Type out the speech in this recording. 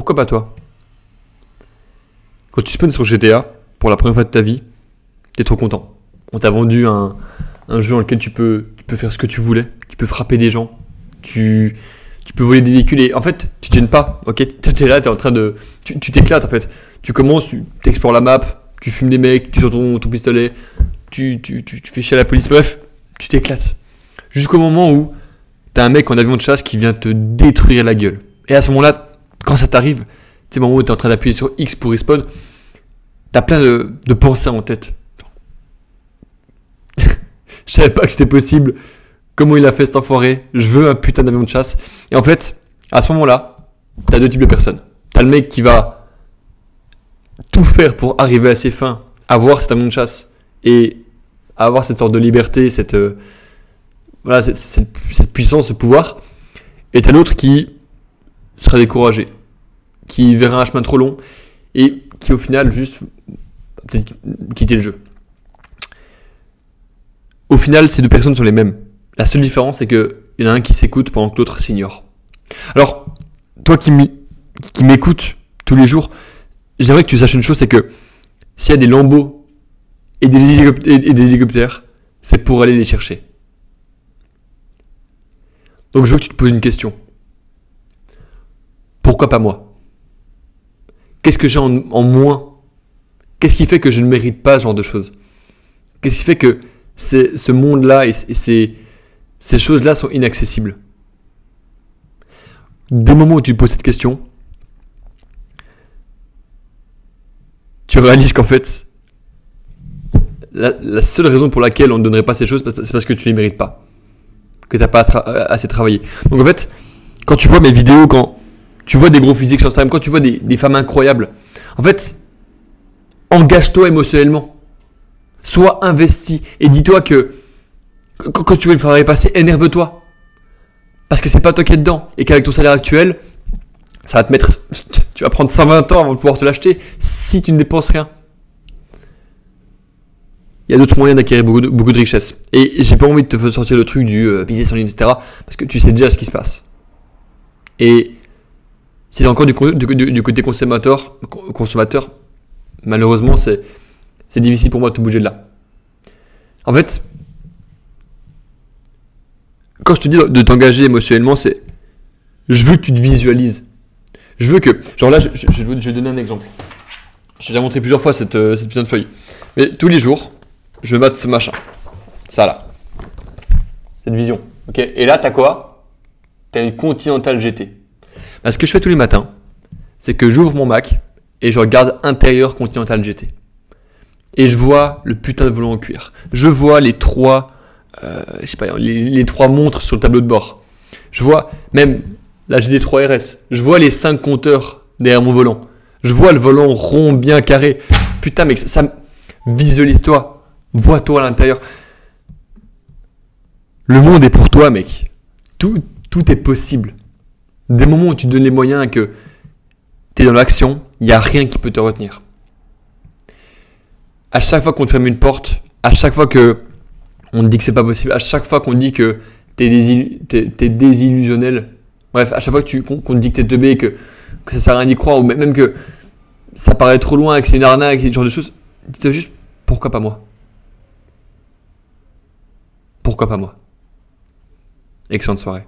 pourquoi pas toi? Quand tu spawns sur GTA, pour la première fois de ta vie, t'es trop content. On t'a vendu un jeu dans lequel tu peux faire ce que tu voulais, tu peux frapper des gens, tu peux voler des véhicules et en fait, tu te gênes pas, ok? T'es là, t'es en train de... Tu t'éclates en fait. Tu commences, tu explores la map, tu fumes des mecs, tu sors ton pistolet, tu fais chier à la police, bref, tu t'éclates. Jusqu'au moment où t'as un mec en avion de chasse qui vient te détruire la gueule. Et à ce moment-là, quand ça t'arrive, c'est le moment où t'es en train d'appuyer sur X pour respawn, t'as plein de pensées en tête. Je savais pas que c'était possible. Comment il a fait cet enfoiré? Je veux un putain d'avion de chasse. Et en fait, à ce moment-là, t'as deux types de personnes. T'as le mec qui va tout faire pour arriver à ses fins, avoir cet avion de chasse et avoir cette sorte de liberté, cette puissance, ce pouvoir. Et t'as l'autre qui sera découragé, qui verra un chemin trop long et qui au final juste peut-être quitter le jeu. Au final, ces deux personnes sont les mêmes. La seule différence, c'est qu'il y en a un qui s'écoute pendant que l'autre s'ignore. Alors, toi qui m'écoutes tous les jours, j'aimerais que tu saches une chose, c'est que s'il y a des Lambeaux et des hélicoptères, c'est pour aller les chercher. Donc je veux que tu te poses une question. Pourquoi pas moi? Qu'est-ce que j'ai en moins? Qu'est-ce qui fait que je ne mérite pas ce genre de choses? Qu'est-ce qui fait que ce monde-là et ces choses-là sont inaccessibles? Dès le moment où tu te poses cette question, tu réalises qu'en fait, la seule raison pour laquelle on ne donnerait pas ces choses, c'est parce que tu ne les mérites pas. Que tu n'as pas assez travaillé. Donc en fait, quand tu vois mes vidéos, quand tu vois des gros physiques sur Instagram, quand tu vois des femmes incroyables, en fait, engage-toi émotionnellement. Sois investi et dis-toi que quand tu veux le faire passer, énerve-toi. Parce que c'est pas toi qui es dedans et qu'avec ton salaire actuel, ça va te mettre, tu vas prendre 120 ans avant de pouvoir te l'acheter si tu ne dépenses rien. Il y a d'autres moyens d'acquérir beaucoup de richesses. Et j'ai pas envie de te sortir le truc du business en ligne, etc. Parce que tu sais déjà ce qui se passe. Et si t'es encore du côté consommateur, malheureusement, c'est difficile pour moi de te bouger de là. En fait, quand je te dis de t'engager émotionnellement, c'est je veux que tu te visualises. Je veux que, genre là, je vais donner un exemple. J'ai déjà montré plusieurs fois cette putain de feuille. Mais tous les jours, je mate ce machin. Ça là. Cette vision. Ok. Et là, t'as quoi? T'as une Continental GT. Ben, ce que je fais tous les matins, c'est que j'ouvre mon Mac et je regarde intérieur Continental GT. Et je vois le putain de volant en cuir. Je vois les trois montres sur le tableau de bord. Je vois même la GT3 RS. Je vois les 5 compteurs derrière mon volant. Je vois le volant rond, bien carré. Putain, mec, ça visualise-toi. Vois-toi à l'intérieur. Le monde est pour toi, mec. Tout est possible. Des moments où tu te donnes les moyens et que tu es dans l'action, il n'y a rien qui peut te retenir. À chaque fois qu'on te ferme une porte, à chaque fois qu'on te dit que c'est pas possible, à chaque fois qu'on te dit que t'es désillusionnel, bref, à chaque fois qu'on te dit que t'es teubé, que ça sert à rien d'y croire, ou même que ça paraît trop loin, que c'est une arnaque, ce genre de choses, dis-toi juste, pourquoi pas moi? Pourquoi pas moi? Excellente soirée.